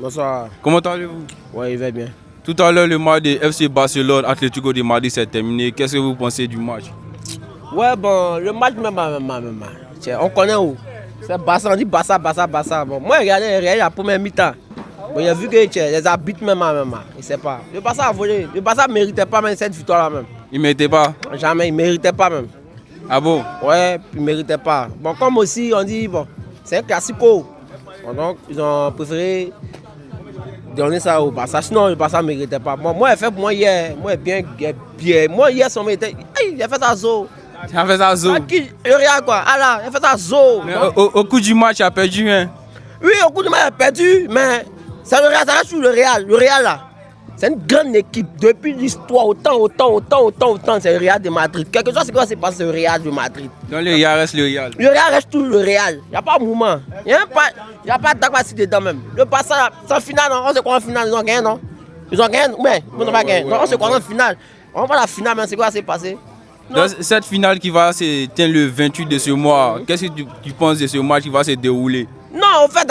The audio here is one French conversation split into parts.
Bonsoir. Comment allez-vous? Ouais, il va bien. Tout à l'heure, le match de FC Barcelone, Atlético de Madrid s'est terminé. Qu'est-ce que vous pensez du match? Ouais, bon, le match, même. On connaît où? C'est Barça, on dit Barça. Bon, moi, regardez la première mi-temps. Bon, il a vu que les arbitres, même. Il ne sait pas. Le Barça a volé. Le Barça ne méritait pas même cette victoire-là, même. Il ne méritait pas? Jamais, il ne méritait pas, même. Ah bon? Ouais, il ne méritait pas. Bon, comme aussi, on dit, bon, c'est un classico. Bon, donc, ils ont préféré donner ça au Barça. Sinon, le Barça ne méritait pas. Bon, moi, hier, bien. Moi, hier, il a fait ça zo. Il a fait ça zo. Le Real, quoi. Ah là, il a fait ça zo. Au coup du match, il a perdu, hein? Oui, au coup du match, il a perdu, mais c'est le Real, ça reste sur le Real. Le Real, là, c'est une grande équipe. Depuis l'histoire, autant, c'est le Real de Madrid. Quelque chose, c'est quoi c'est passé, c'est le Real de Madrid. Donc, le Real reste le Real. Le Real reste tout le Real. Il n'y a pas de mouvement. Il n'y a pas d'activité dedans même. Le Barça, c'est en finale, non? On se croit en finale, ils ont gagné, non? Ils ont gagné, mais ils n'ont pas gagné. On se croit en finale. On va à la finale, mais c'est quoi c'est passé? Donc, cette finale qui va se tenir le 28 de ce mois, qu'est-ce que tu penses de ce match qui va se dérouler? Non, en fait,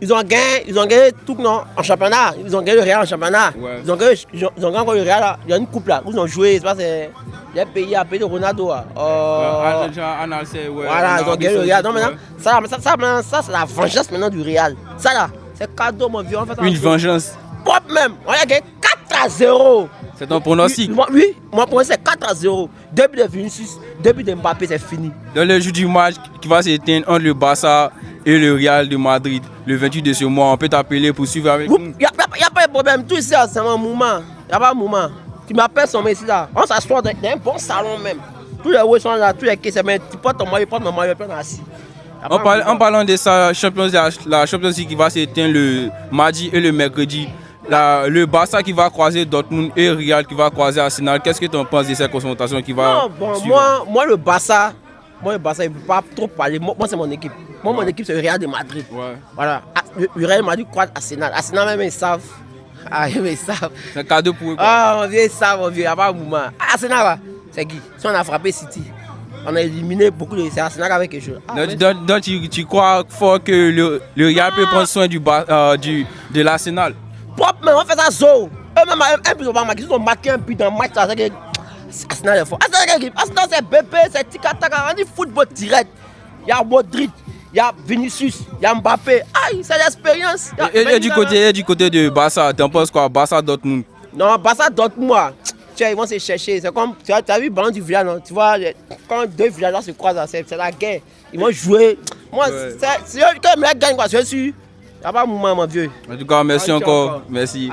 ils ont gagné tout non, en championnat. Ils ont gagné le Real en championnat. Ouais. Ils ont gagné encore le Real. Là. Il y a une coupe là où ils ont joué. C'est les pays de Ronaldo. Ouais. Voilà, ils ont gagné le Real. Donc maintenant, ça c'est la vengeance maintenant du Real. Ça là, c'est cadeau, mon vieux. En fait, une vengeance. Pop même. On a gagné 4-0. C'est ton pronostic? Oui, mon pronostic c'est 4-0. Depuis de Vinicius, depuis de Mbappé, c'est fini. Dans le jour du match qui va s'éteindre entre le Barça et le Real de Madrid, le 28 de ce mois, on peut t'appeler pour suivre avec nous. Il n'y a pas de problème. Tout ici, c'est un moment. Il n'y a pas de moment. Tu m'appelles son ici là. On s'assoit dans un bon salon même. Tous les hauts sont là, tous les quais, tu portes ton maillot, mon maillot, puis on est assis. En parlant de ça, la Champions League qui va s'éteindre le mardi et le mercredi, le Barça qui va croiser Dortmund et Real qui va croiser Arsenal, qu'est-ce que tu en penses de cette confrontation qui va suivre? Moi, le Barça, il ne veut pas trop parler. Moi, c'est mon équipe. Mon équipe, c'est le Real de Madrid. Ouais. Voilà. Le Real de Madrid croise Arsenal. Arsenal, même, ils savent. Ah, ils savent. C'est un cadeau pour eux. Ah, mon vieux, ils savent, mon vieux. Il n'y a pas de mouvement. Arsenal, c'est qui? Si on a frappé City, on a éliminé beaucoup de. C'est Arsenal avec quelque chose. Donc, tu crois fort que le Real peut prendre soin de l'Arsenal? Pop, mais on fait ça zo. Eux-mêmes, ils ont marqué un but dans le match. Arsenal est fort. Arsenal, c'est BP, c'est Tika-Taka. On dit football direct. Il y a Modric, il y a Vinicius, il y a Mbappé. Aïe, c'est l'expérience. Et du côté de Barça, t'en penses quoi? Barça Dortmund? Non, Barça Dortmund, moi. Ils vont se chercher. C'est comme, tu as vu le ballon du village, non? Tu vois, quand deux villageois se croisent, c'est la guerre. Ils vont jouer. Moi, c'est eux qui gagnent, quoi. Je suis sûr. Il n'y a pas de mouvement, mon vieux. En tout cas, merci encore. Merci.